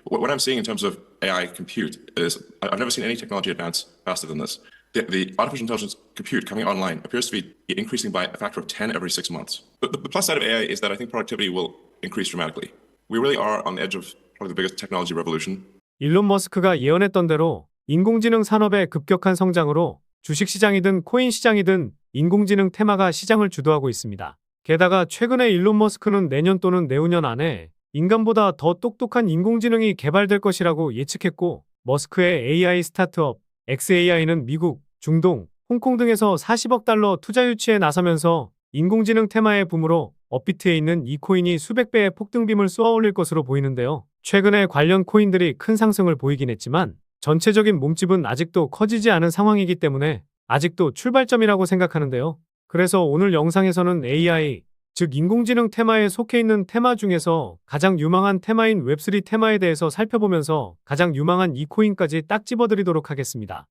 What I'm seeing in terms of AI compute is I've never seen any technology advance faster than this. The artificial intelligence compute coming online appears to be increasing by a factor of 10 every 6 months. But the plus side of AI is that I think productivity will increase dramatically. We really are on the edge of probably the biggest technology revolution. 일론 머스크가 예언했던 대로 인공지능 산업의 급격한 성장으로 주식시장이든 코인 시장이든 인공지능 테마가 시장을 주도하고 있습니다. 게다가 최근에 일론 머스크는 내년 또는 내후년 안에 인간보다 더 똑똑한 인공지능이 개발될 것이라고 예측했고, 머스크의 AI 스타트업 XAI는 미국, 중동, 홍콩 등에서 40억 달러 투자 유치에 나서면서 인공지능 테마의 붐으로 업비트에 있는 이 코인이 수백 배의 폭등빔을 쏘아올릴 것으로 보이는데요. 최근에 관련 코인들이 큰 상승을 보이긴 했지만 전체적인 몸집은 아직도 커지지 않은 상황이기 때문에 아직도 출발점이라고 생각하는데요. 그래서 오늘 영상에서는 AI, 즉 인공지능 테마에 속해 있는 테마 중에서 가장 유망한 테마인 웹3 테마에 대해서 살펴보면서 가장 유망한 이 코인까지 딱 집어드리도록 하겠습니다.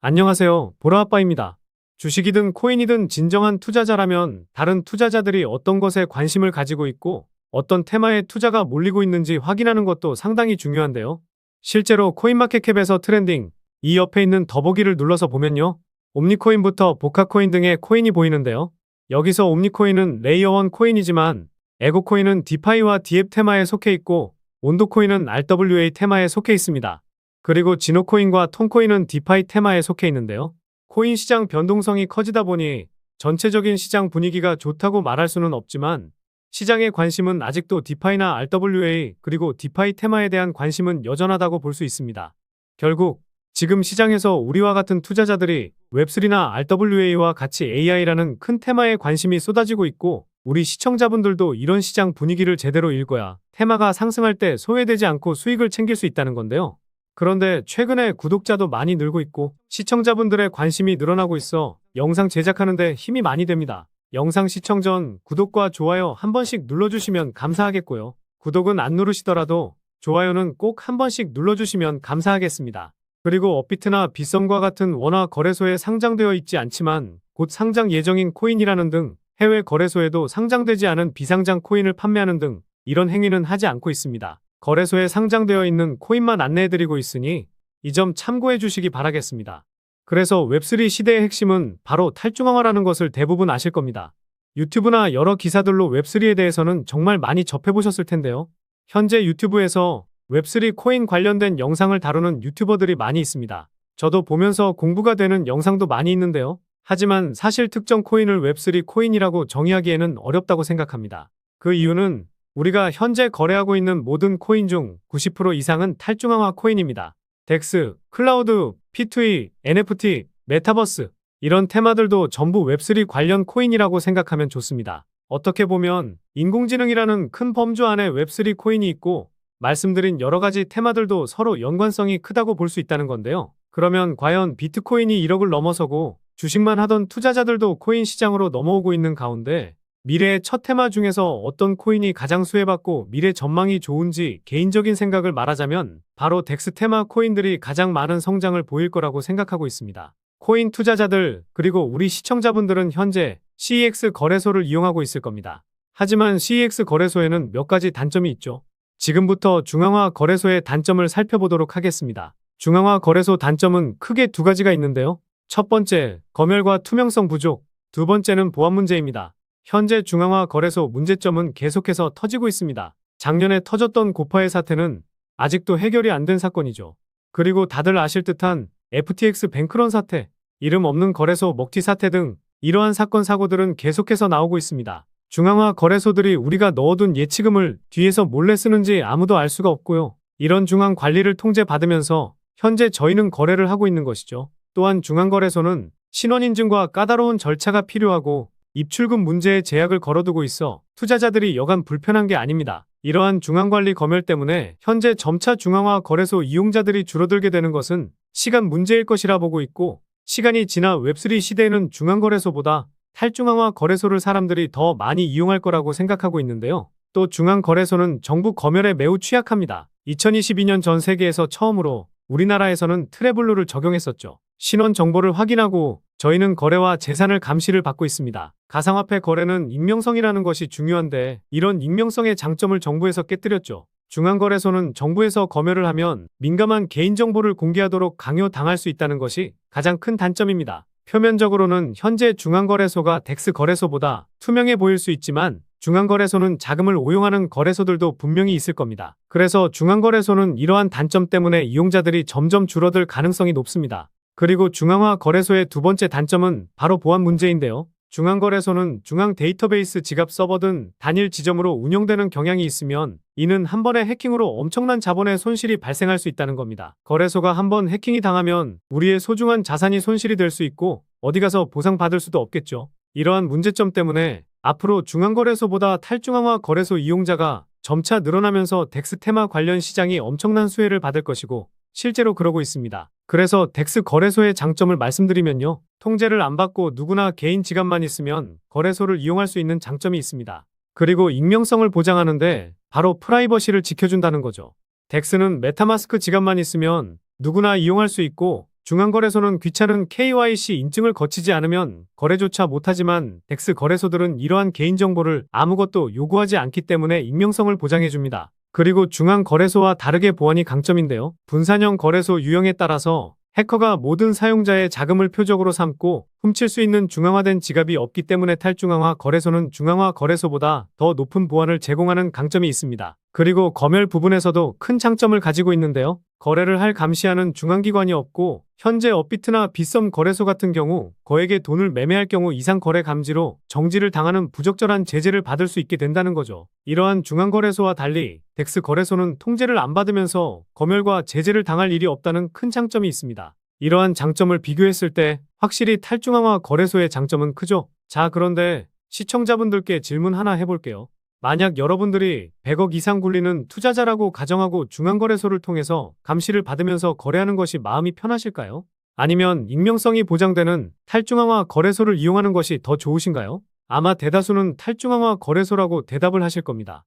안녕하세요, 보라아빠입니다. 주식이든 코인이든 진정한 투자자라면 다른 투자자들이 어떤 것에 관심을 가지고 있고 어떤 테마에 투자가 몰리고 있는지 확인하는 것도 상당히 중요한데요. 실제로 코인마켓캡에서 트렌딩, 이 옆에 있는 더보기를 눌러서 보면요. 옴니코인부터 보카코인 등의 코인이 보이는데요. 여기서 옴니코인은 레이어 1 코인이지만 에고코인은 디파이와 디앱 테마에 속해 있고 온도코인은 RWA 테마에 속해 있습니다. 그리고 지노코인과 톤코인은 디파이 테마에 속해 있는데요. 코인 시장 변동성이 커지다 보니 전체적인 시장 분위기가 좋다고 말할 수는 없지만 시장의 관심은 아직도 디파이나 RWA 그리고 디파이 테마에 대한 관심은 여전하다고 볼 수 있습니다. 결국 지금 시장에서 우리와 같은 투자자들이 웹3나 RWA와 같이 AI라는 큰 테마에 관심이 쏟아지고 있고 우리 시청자분들도 이런 시장 분위기를 제대로 읽어야 테마가 상승할 때 소외되지 않고 수익을 챙길 수 있다는 건데요. 그런데 최근에 구독자도 많이 늘고 있고 시청자분들의 관심이 늘어나고 있어 영상 제작하는데 힘이 많이 됩니다. 영상 시청 전 구독과 좋아요 한 번씩 눌러주시면 감사하겠고요. 구독은 안 누르시더라도 좋아요는 꼭 한 번씩 눌러주시면 감사하겠습니다. 그리고 업비트나 빗썸과 같은 원화 거래소에 상장되어 있지 않지만 곧 상장 예정인 코인이라는 등 해외 거래소에도 상장되지 않은 비상장 코인을 판매하는 등 이런 행위는 하지 않고 있습니다. 거래소에 상장되어 있는 코인만 안내해드리고 있으니 이 점 참고해 주시기 바라겠습니다. 그래서 웹3 시대의 핵심은 바로 탈중앙화라는 것을 대부분 아실 겁니다. 유튜브나 여러 기사들로 웹3에 대해서는 정말 많이 접해보셨을 텐데요. 현재 유튜브에서 웹3 코인 관련된 영상을 다루는 유튜버들이 많이 있습니다. 저도 보면서 공부가 되는 영상도 많이 있는데요. 하지만 사실 특정 코인을 웹3 코인이라고 정의하기에는 어렵다고 생각합니다. 그 이유는 우리가 현재 거래하고 있는 모든 코인 중 90% 이상은 탈중앙화 코인입니다. 덱스, 클라우드, P2E, NFT, 메타버스 이런 테마들도 전부 웹3 관련 코인이라고 생각하면 좋습니다. 어떻게 보면 인공지능이라는 큰 범주 안에 웹3 코인이 있고 말씀드린 여러 가지 테마들도 서로 연관성이 크다고 볼 수 있다는 건데요. 그러면 과연 비트코인이 1억을 넘어서고 주식만 하던 투자자들도 코인 시장으로 넘어오고 있는 가운데 미래의 첫 테마 중에서 어떤 코인이 가장 수혜받고 미래 전망이 좋은지 개인적인 생각을 말하자면 바로 덱스 테마 코인들이 가장 많은 성장을 보일 거라고 생각하고 있습니다. 코인 투자자들 그리고 우리 시청자분들은 현재 CEX 거래소를 이용하고 있을 겁니다. 하지만 CEX 거래소에는 몇 가지 단점이 있죠. 지금부터 중앙화 거래소의 단점을 살펴보도록 하겠습니다. 중앙화 거래소 단점은 크게 두 가지가 있는데요. 첫 번째, 검열과 투명성 부족. 두 번째는 보안 문제입니다. 현재 중앙화 거래소 문제점은 계속해서 터지고 있습니다. 작년에 터졌던 고파의 사태는 아직도 해결이 안 된 사건이죠. 그리고 다들 아실 듯한 FTX 뱅크런 사태, 이름 없는 거래소 먹튀 사태 등 이러한 사건 사고들은 계속해서 나오고 있습니다. 중앙화 거래소들이 우리가 넣어둔 예치금을 뒤에서 몰래 쓰는지 아무도 알 수가 없고요. 이런 중앙 관리를 통제받으면서 현재 저희는 거래를 하고 있는 것이죠. 또한 중앙거래소는 신원인증과 까다로운 절차가 필요하고 입출금 문제에 제약을 걸어두고 있어 투자자들이 여간 불편한 게 아닙니다. 이러한 중앙관리 검열 때문에 현재 점차 중앙화 거래소 이용자들이 줄어들게 되는 것은 시간 문제일 것이라 보고 있고 시간이 지나 웹3 시대에는 중앙거래소보다 탈중앙화 거래소를 사람들이 더 많이 이용할 거라고 생각하고 있는데요. 또 중앙거래소는 정부 검열에 매우 취약합니다. 2022년 전 세계에서 처음으로 우리나라에서는 트래블루를 적용했었죠. 신원 정보를 확인하고 저희는 거래와 재산을 감시를 받고 있습니다. 가상화폐 거래는 익명성이라는 것이 중요한데 이런 익명성의 장점을 정부에서 깨뜨렸죠. 중앙거래소는 정부에서 검열을 하면 민감한 개인정보를 공개하도록 강요당할 수 있다는 것이 가장 큰 단점입니다. 표면적으로는 현재 중앙거래소가 덱스 거래소보다 투명해 보일 수 있지만 중앙거래소는 자금을 오용하는 거래소들도 분명히 있을 겁니다. 그래서 중앙거래소는 이러한 단점 때문에 이용자들이 점점 줄어들 가능성이 높습니다. 그리고 중앙화 거래소의 두 번째 단점은 바로 보안 문제인데요. 중앙거래소는 중앙 데이터베이스 지갑 서버 등 단일 지점으로 운영되는 경향이 있으면 이는 한 번의 해킹으로 엄청난 자본의 손실이 발생할 수 있다는 겁니다. 거래소가 한 번 해킹이 당하면 우리의 소중한 자산이 손실이 될 수 있고 어디 가서 보상받을 수도 없겠죠. 이러한 문제점 때문에 앞으로 중앙거래소보다 탈중앙화 거래소 이용자가 점차 늘어나면서 덱스 테마 관련 시장이 엄청난 수혜를 받을 것이고 실제로 그러고 있습니다. 그래서 덱스 거래소의 장점을 말씀드리면요. 통제를 안 받고 누구나 개인 지갑만 있으면 거래소를 이용할 수 있는 장점이 있습니다. 그리고 익명성을 보장하는데 바로 프라이버시를 지켜준다는 거죠. 덱스는 메타마스크 지갑만 있으면 누구나 이용할 수 있고 중앙거래소는 귀찮은 KYC 인증을 거치지 않으면 거래조차 못하지만 덱스 거래소들은 이러한 개인정보를 아무것도 요구하지 않기 때문에 익명성을 보장해줍니다. 그리고 중앙거래소와 다르게 보안이 강점인데요. 분산형 거래소 유형에 따라서 해커가 모든 사용자의 자금을 표적으로 삼고 훔칠 수 있는 중앙화된 지갑이 없기 때문에 탈중앙화 거래소는 중앙화 거래소보다 더 높은 보안을 제공하는 강점이 있습니다. 그리고 검열 부분에서도 큰 장점을 가지고 있는데요. 거래를 할 감시하는 중앙기관이 없고 현재 업비트나 빗썸 거래소 같은 경우 거액의 돈을 매매할 경우 이상 거래 감지로 정지를 당하는 부적절한 제재를 받을 수 있게 된다는 거죠. 이러한 중앙거래소와 달리 덱스 거래소는 통제를 안 받으면서 검열과 제재를 당할 일이 없다는 큰 장점이 있습니다. 이러한 장점을 비교했을 때 확실히 탈중앙화 거래소의 장점은 크죠. 자, 그런데 시청자분들께 질문 하나 해볼게요. 만약 여러분들이 100억 이상 굴리는 투자자라고 가정하고 중앙거래소를 통해서 감시를 받으면서 거래하는 것이 마음이 편하실까요? 아니면 익명성이 보장되는 탈중앙화 거래소를 이용하는 것이 더 좋으신가요? 아마 대다수는 탈중앙화 거래소라고 대답을 하실 겁니다.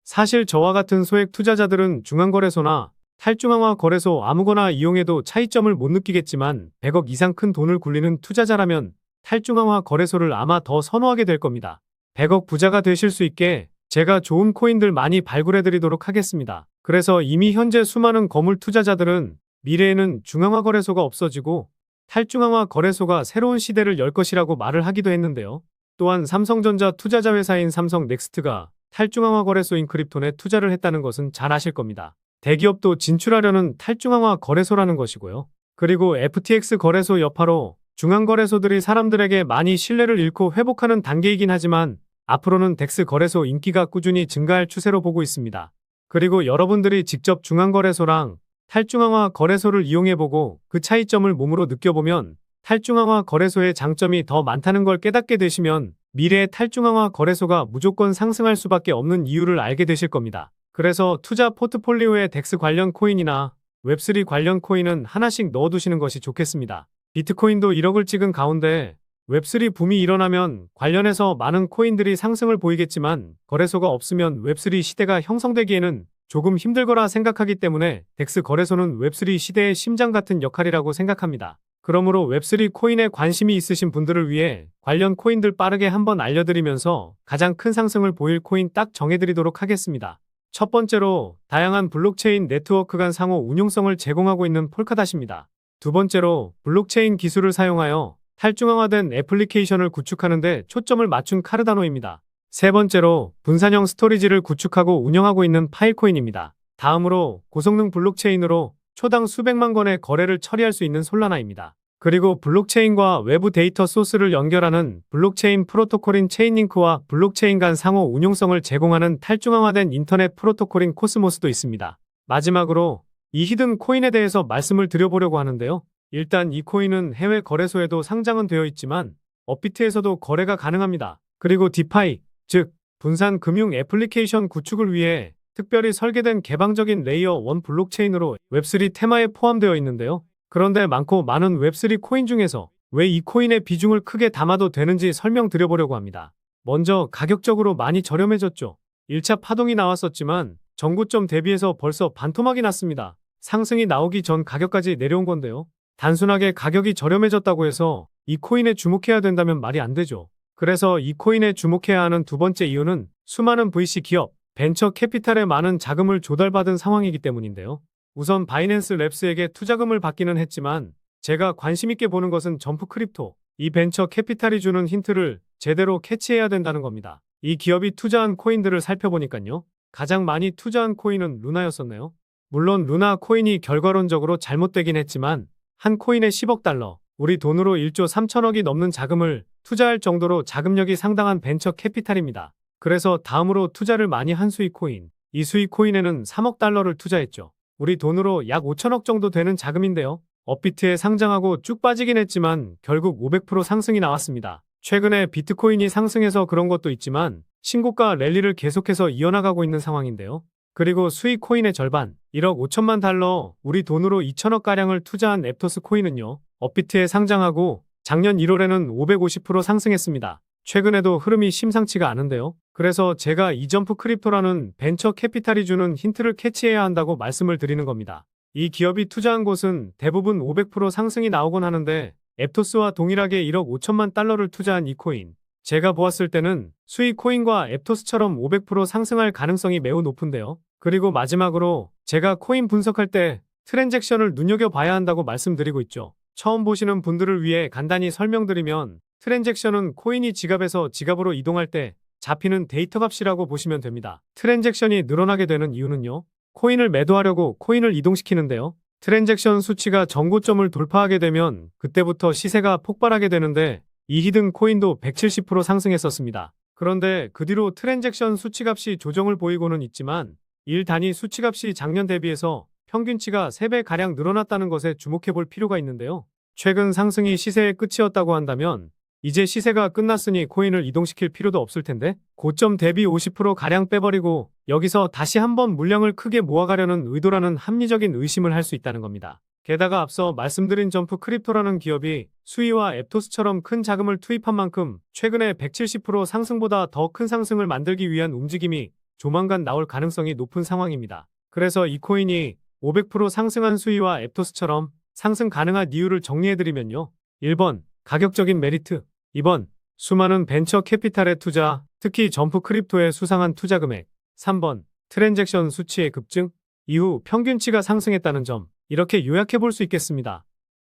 사실 저와 같은 소액 투자자들은 중앙거래소나 탈중앙화 거래소 아무거나 이용해도 차이점을 못 느끼겠지만 100억 이상 큰 돈을 굴리는 투자자라면 탈중앙화 거래소를 아마 더 선호하게 될 겁니다. 100억 부자가 되실 수 있게 제가 좋은 코인들 많이 발굴해드리도록 하겠습니다. 그래서 이미 현재 수많은 거물 투자자들은 미래에는 중앙화 거래소가 없어지고 탈중앙화 거래소가 새로운 시대를 열 것이라고 말을 하기도 했는데요. 또한 삼성전자 투자자 회사인 삼성넥스트가 탈중앙화 거래소인 크립톤에 투자를 했다는 것은 잘 아실 겁니다. 대기업도 진출하려는 탈중앙화 거래소라는 것이고요. 그리고 FTX 거래소 여파로 중앙거래소들이 사람들에게 많이 신뢰를 잃고 회복하는 단계이긴 하지만 앞으로는 덱스 거래소 인기가 꾸준히 증가할 추세로 보고 있습니다. 그리고 여러분들이 직접 중앙거래소랑 탈중앙화 거래소를 이용해보고 그 차이점을 몸으로 느껴보면 탈중앙화 거래소의 장점이 더 많다는 걸 깨닫게 되시면 미래의 탈중앙화 거래소가 무조건 상승할 수밖에 없는 이유를 알게 되실 겁니다. 그래서 투자 포트폴리오에 덱스 관련 코인이나 웹3 관련 코인은 하나씩 넣어두시는 것이 좋겠습니다. 비트코인도 1억을 찍은 가운데 웹3 붐이 일어나면 관련해서 많은 코인들이 상승을 보이겠지만 거래소가 없으면 웹3 시대가 형성되기에는 조금 힘들 거라 생각하기 때문에 덱스 거래소는 웹3 시대의 심장 같은 역할이라고 생각합니다. 그러므로 웹3 코인에 관심이 있으신 분들을 위해 관련 코인들 빠르게 한번 알려드리면서 가장 큰 상승을 보일 코인 딱 정해드리도록 하겠습니다. 첫 번째로 다양한 블록체인 네트워크 간 상호 운용성을 제공하고 있는 폴카닷입니다. 두 번째로 블록체인 기술을 사용하여 탈중앙화된 애플리케이션을 구축하는 데 초점을 맞춘 카르다노입니다. 세 번째로 분산형 스토리지를 구축하고 운영하고 있는 파일코인입니다. 다음으로 고성능 블록체인으로 초당 수백만 건의 거래를 처리할 수 있는 솔라나입니다. 그리고 블록체인과 외부 데이터 소스를 연결하는 블록체인 프로토콜인 체인링크와 블록체인 간 상호 운용성을 제공하는 탈중앙화된 인터넷 프로토콜인 코스모스도 있습니다. 마지막으로 이 히든 코인에 대해서 말씀을 드려보려고 하는데요. 일단 이 코인은 해외 거래소에도 상장은 되어 있지만 업비트에서도 거래가 가능합니다. 그리고 디파이, 즉 분산 금융 애플리케이션 구축을 위해 특별히 설계된 개방적인 레이어 1 블록체인으로 웹3 테마에 포함되어 있는데요. 그런데 많고 많은 웹3 코인 중에서 왜 이 코인의 비중을 크게 담아도 되는지 설명드려보려고 합니다. 먼저 가격적으로 많이 저렴해졌죠. 1차 파동이 나왔었지만 전고점 대비해서 벌써 반토막이 났습니다. 상승이 나오기 전 가격까지 내려온 건데요. 단순하게 가격이 저렴해졌다고 해서 이 코인에 주목해야 된다면 말이 안 되죠. 그래서 이 코인에 주목해야 하는 두 번째 이유는 수많은 VC 기업, 벤처 캐피탈에 많은 자금을 조달받은 상황이기 때문인데요. 우선 바이낸스 랩스에게 투자금을 받기는 했지만 제가 관심 있게 보는 것은 점프 크립토. 이 벤처 캐피탈이 주는 힌트를 제대로 캐치해야 된다는 겁니다. 이 기업이 투자한 코인들을 살펴보니까요. 가장 많이 투자한 코인은 루나였었네요. 물론 루나 코인이 결과론적으로 잘못되긴 했지만 한 코인에 10억 달러, 우리 돈으로 1조 3천억이 넘는 자금을 투자할 정도로 자금력이 상당한 벤처 캐피탈입니다. 그래서 다음으로 투자를 많이 한 수익 코인, 이 수익 코인에는 3억 달러를 투자했죠. 우리 돈으로 약 5천억 정도 되는 자금인데요. 업비트에 상장하고 쭉 빠지긴 했지만 결국 500% 상승이 나왔습니다. 최근에 비트코인이 상승해서 그런 것도 있지만 신고가 랠리를 계속해서 이어나가고 있는 상황인데요. 그리고 수익 코인의 절반, 1억 5천만 달러, 우리 돈으로 2천억가량을 투자한 앱토스 코인은요. 업비트에 상장하고 작년 1월에는 550% 상승했습니다. 최근에도 흐름이 심상치가 않은데요. 그래서 제가 이점프 크립토라는 벤처 캐피탈이 주는 힌트를 캐치해야 한다고 말씀을 드리는 겁니다. 이 기업이 투자한 곳은 대부분 500% 상승이 나오곤 하는데 앱토스와 동일하게 1억 5천만 달러를 투자한 이 코인. 제가 보았을 때는 수익 코인과 앱토스처럼 500% 상승할 가능성이 매우 높은데요. 그리고 마지막으로 제가 코인 분석할 때 트랜잭션을 눈여겨봐야 한다고 말씀드리고 있죠. 처음 보시는 분들을 위해 간단히 설명드리면 트랜잭션은 코인이 지갑에서 지갑으로 이동할 때 잡히는 데이터 값이라고 보시면 됩니다. 트랜잭션이 늘어나게 되는 이유는요. 코인을 매도하려고 코인을 이동시키는데요. 트랜잭션 수치가 전고점을 돌파하게 되면 그때부터 시세가 폭발하게 되는데 이 히든 코인도 170% 상승했었습니다. 그런데 그 뒤로 트랜잭션 수치값이 조정을 보이고는 있지만 일 단위 수치값이 작년 대비해서 평균치가 3배가량 늘어났다는 것에 주목해 볼 필요가 있는데요. 최근 상승이 시세의 끝이었다고 한다면 이제 시세가 끝났으니 코인을 이동시킬 필요도 없을 텐데 고점 대비 50%가량 빼버리고 여기서 다시 한번 물량을 크게 모아가려는 의도라는 합리적인 의심을 할 수 있다는 겁니다. 게다가 앞서 말씀드린 점프 크립토라는 기업이 수위와 앱토스처럼 큰 자금을 투입한 만큼 최근에 170% 상승보다 더 큰 상승을 만들기 위한 움직임이 조만간 나올 가능성이 높은 상황입니다. 그래서 이 코인이 500% 상승한 수위와 앱토스처럼 상승 가능한 이유를 정리해드리면요. 1번, 가격적인 메리트. 2번, 수많은 벤처 캐피탈의 투자, 특히 점프 크립토의 수상한 투자 금액. 3번, 트랜잭션 수치의 급증, 이후 평균치가 상승했다는 점. 이렇게 요약해 볼 수 있겠습니다.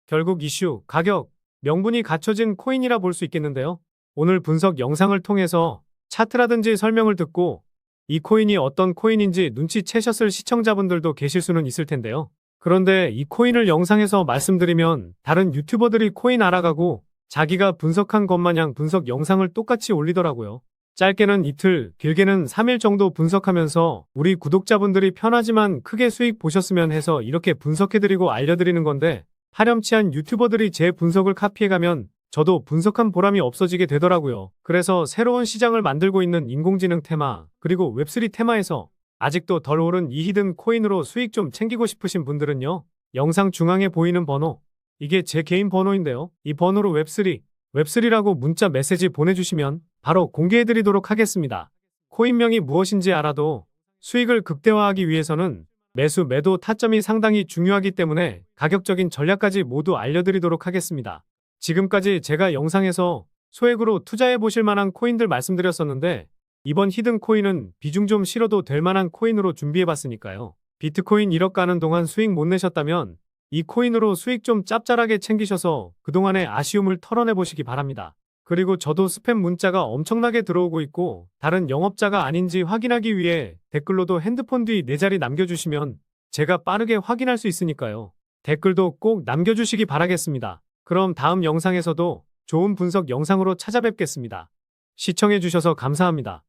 결국 이슈, 가격, 명분이 갖춰진 코인이라 볼 수 있겠는데요. 오늘 분석 영상을 통해서 차트라든지 설명을 듣고 이 코인이 어떤 코인인지 눈치채셨을 시청자분들도 계실 수는 있을 텐데요. 그런데 이 코인을 영상에서 말씀드리면 다른 유튜버들이 코인 알아가고 자기가 분석한 것 마냥 분석 영상을 똑같이 올리더라고요. 짧게는 이틀, 길게는 3일 정도 분석하면서 우리 구독자분들이 편하지만 크게 수익 보셨으면 해서 이렇게 분석해드리고 알려드리는 건데 파렴치한 유튜버들이 제 분석을 카피해가면 저도 분석한 보람이 없어지게 되더라고요. 그래서 새로운 시장을 만들고 있는 인공지능 테마, 그리고 웹3 테마에서 아직도 덜 오른 이 히든 코인으로 수익 좀 챙기고 싶으신 분들은요. 영상 중앙에 보이는 번호, 이게 제 개인 번호인데요. 이 번호로 웹3라고 문자 메시지 보내주시면 바로 공개해드리도록 하겠습니다. 코인명이 무엇인지 알아도 수익을 극대화하기 위해서는 매수, 매도 타점이 상당히 중요하기 때문에 가격적인 전략까지 모두 알려드리도록 하겠습니다. 지금까지 제가 영상에서 소액으로 투자해 보실 만한 코인들 말씀드렸었는데 이번 히든 코인은 비중 좀 실어도 될 만한 코인으로 준비해 봤으니까요. 비트코인 1억 가는 동안 수익 못 내셨다면 이 코인으로 수익 좀 짭짤하게 챙기셔서 그동안의 아쉬움을 털어내 보시기 바랍니다. 그리고 저도 스팸 문자가 엄청나게 들어오고 있고 다른 영업자가 아닌지 확인하기 위해 댓글로도 핸드폰 뒤 4자리 남겨주시면 제가 빠르게 확인할 수 있으니까요. 댓글도 꼭 남겨주시기 바라겠습니다. 그럼 다음 영상에서도 좋은 분석 영상으로 찾아뵙겠습니다. 시청해주셔서 감사합니다.